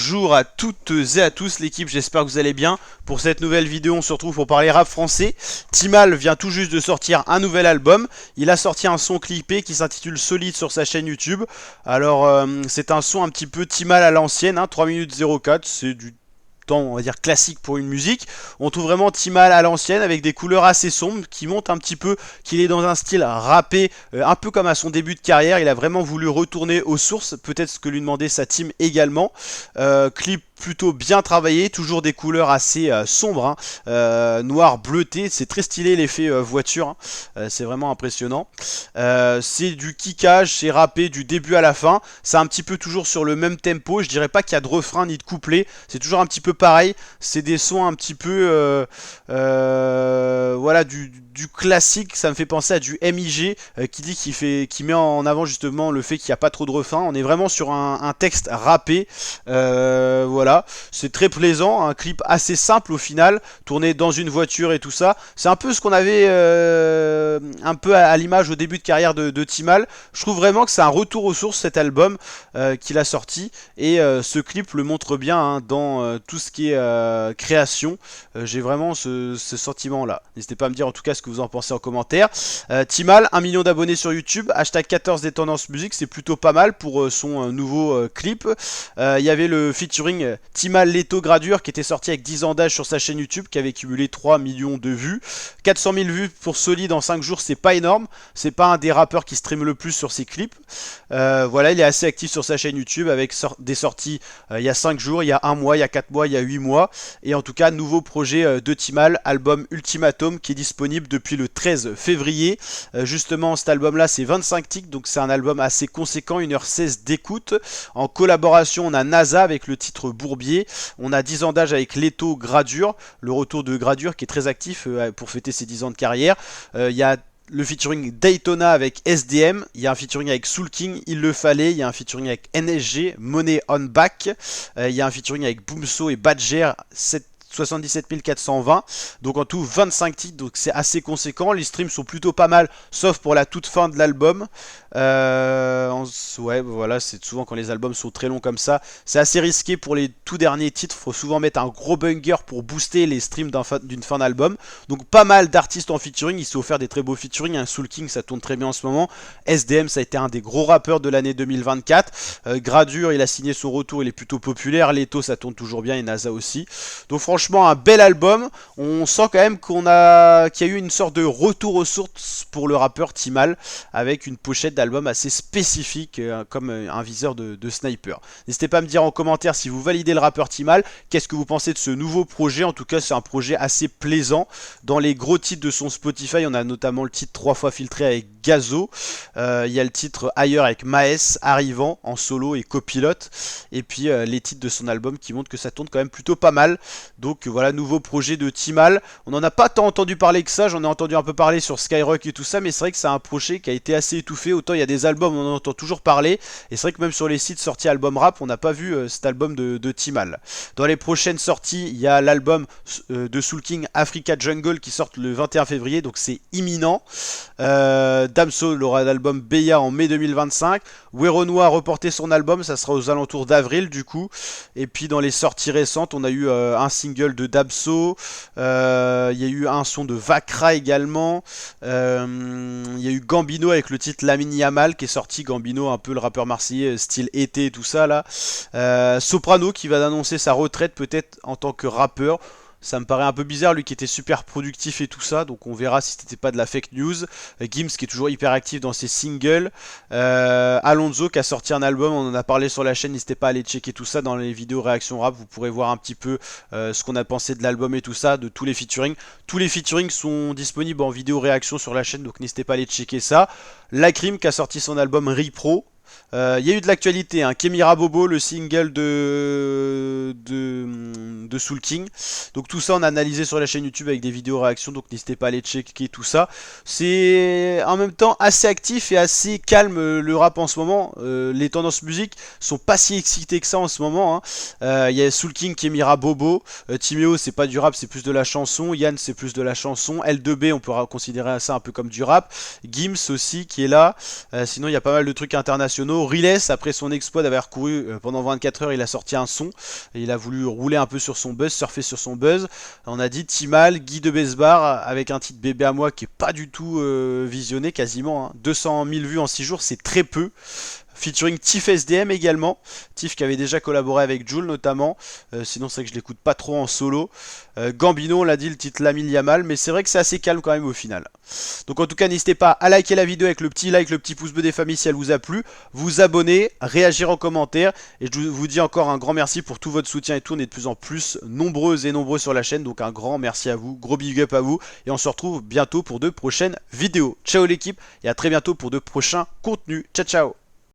Bonjour à toutes et à tous l'équipe, j'espère que vous allez bien. Pour cette nouvelle vidéo, on se retrouve pour parler rap français. Timal vient tout juste de sortir un nouvel album. Il a sorti un son clippé qui s'intitule Solide sur sa chaîne YouTube. Alors, c'est un son un petit peu Timal à l'ancienne, hein, 3 minutes 04, c'est du temps, on va dire, classique pour une musique. On trouve vraiment Timal à l'ancienne avec des couleurs assez sombres qui montrent un petit peu qu'il est dans un style rappé, un peu comme à son début de carrière. Il a vraiment voulu retourner aux sources, peut-être ce que lui demandait sa team également. Clip plutôt bien travaillé, toujours des couleurs assez sombres, hein, noir bleuté, c'est très stylé l'effet voiture, hein, c'est vraiment impressionnant. C'est du kickage, c'est rappé du début à la fin, c'est un petit peu toujours sur le même tempo, je dirais pas qu'il y a de refrain ni de couplet, c'est toujours un petit peu pareil, c'est des sons un petit peu voilà, du classique. Ça me fait penser à du MIG qui met en avant justement le fait qu'il n'y a pas trop de refrain. On est vraiment sur un texte rappé, voilà, c'est très plaisant, un clip assez simple au final, tourné dans une voiture et tout ça. C'est un peu ce qu'on avait un peu à l'image au début de carrière de Timal. Je trouve vraiment que c'est un retour aux sources cet album qu'il a sorti, et ce clip le montre bien, hein, dans tout ce qui est création. J'ai vraiment ce sentiment là. N'hésitez pas à me dire en tout cas ce que vous en pensez en commentaire. Timal, 1 million d'abonnés sur YouTube, hashtag 14 des tendances musique, c'est plutôt pas mal pour son nouveau clip. Il y avait le featuring Timal Leto Gradure qui était sorti avec 10 ans d'âge sur sa chaîne YouTube, qui avait cumulé 3 millions de vues. 400 000 vues pour Solide en 5 jours, c'est pas énorme. C'est pas un des rappeurs qui stream le plus sur ses clips. Voilà, il est assez actif sur sa chaîne YouTube avec des sorties il y a 5 jours, il y a 1 mois, il y a 4 mois, il y a 8 mois. Et en tout cas, nouveau projet de Timal, album Ultimatum, qui est disponible depuis le 13 février. Justement, cet album-là, c'est 25 titres, donc c'est un album assez conséquent, 1h16 d'écoute. En collaboration, on a NASA avec le titre Bourbier. On a 10 ans d'âge avec Leto Gradure, le retour de Gradure qui est très actif pour fêter ses 10 ans de carrière. Il y a le featuring Daytona avec SDM, il y a un featuring avec Soul King, Il le fallait, il y a un featuring avec NSG, Money on Back, il y a un featuring avec Boomso et Badger, 77 420, donc en tout 25 titres, donc c'est assez conséquent. Les streams sont plutôt pas mal, sauf pour la toute fin de l'album. Ouais, voilà, c'est souvent quand les albums sont très longs comme ça, c'est assez risqué pour les tout derniers titres. Faut souvent mettre un gros banger pour booster les streams d'une fin d'album. Donc pas mal d'artistes en featuring, il s'est offert des très beaux featuring. Un Soul King, ça tourne très bien en ce moment. SDM, ça a été un des gros rappeurs de l'année 2024. Gradure, il a signé son retour, il est plutôt populaire. Leto, ça tourne toujours bien, et NASA aussi. Donc franchement, un bel album. On sent quand même qu'il y a eu une sorte de retour aux sources pour le rappeur Timal, avec une pochette d'album assez spécifique, comme un viseur de sniper. N'hésitez pas à me dire en commentaire si vous validez le rappeur Timal, qu'est-ce que vous pensez de ce nouveau projet. En tout cas, c'est un projet assez plaisant. Dans les gros titres de son Spotify, on a notamment le titre 3 fois filtré avec Gazo, il y a le titre Ailleurs avec Maes, Arrivant en solo et copilote, et puis les titres de son album qui montrent que ça tourne quand même plutôt pas mal. Donc voilà, nouveau projet de Timal. On n'en a pas tant entendu parler que ça, j'en ai entendu un peu parler sur Skyrock et tout ça, mais c'est vrai que c'est un projet qui a été assez étouffé. Autant il y a des albums, on en entend toujours parler, et c'est vrai que même sur les sites sortis album rap, on n'a pas vu cet album de Timal. Dans les prochaines sorties, il y a l'album de Soul King, Africa Jungle, qui sort le 21 février, donc c'est imminent. Damso aura l'album Beya en mai 2025. Werono a reporté son album, ça sera aux alentours d'avril du coup. Et puis dans les sorties récentes, on a eu un single de Damso, il y a eu un son de Vakra également, il y a eu Gambino avec le titre Lamine Yamal qui est sorti. Gambino, un peu le rappeur marseillais style été et tout ça là. Soprano qui va annoncer sa retraite peut-être en tant que rappeur. Ça me paraît un peu bizarre, lui qui était super productif et tout ça, donc on verra si c'était pas de la fake news. Gims qui est toujours hyper actif dans ses singles. Alonso qui a sorti un album, on en a parlé sur la chaîne, n'hésitez pas à aller checker tout ça dans les vidéos réaction rap, vous pourrez voir un petit peu ce qu'on a pensé de l'album et tout ça, de tous les featuring. Tous les featuring sont disponibles en vidéo réaction sur la chaîne, donc n'hésitez pas à aller checker ça. Lacrim qui a sorti son album Repro. Il y a eu de l'actualité, hein. Kemira Bobo, le single de Soul King. Donc tout ça on a analysé sur la chaîne YouTube avec des vidéos réactions, donc n'hésitez pas à aller checker tout ça. C'est en même temps assez actif et assez calme le rap en ce moment. Les tendances musique sont pas si excitées que ça en ce moment, hein. Il y a Soul King, Kemira Bobo, Timéo c'est pas du rap, c'est plus de la chanson. Yann c'est plus de la chanson. L2B on peut considérer ça un peu comme du rap. Gims aussi qui est là. Sinon il y a pas mal de trucs internationaux internationaux. Riles, après son exploit d'avoir couru pendant 24 heures, il a sorti un son. Et il a voulu rouler un peu sur son buzz, surfer sur son buzz. On a dit Timal, Guy de Besbar, avec un titre bébé à moi qui est pas du tout visionné quasiment. 200 000 vues en 6 jours, c'est très peu. Featuring Tiff SDM également. Tiff qui avait déjà collaboré avec Jul notamment. Sinon c'est vrai que je l'écoute pas trop en solo. Gambino, on l'a dit, le titre Lamine Yamal. Mais c'est vrai que c'est assez calme quand même au final. Donc en tout cas n'hésitez pas à liker la vidéo avec le petit like, le petit pouce bleu des familles si elle vous a plu. Vous abonner, réagir en commentaire. Et je vous dis encore un grand merci pour tout votre soutien et tout. On est de plus en plus nombreuses et nombreux sur la chaîne. Donc un grand merci à vous. Gros big up à vous. Et on se retrouve bientôt pour de prochaines vidéos. Ciao l'équipe et à très bientôt pour de prochains contenus. Ciao ciao.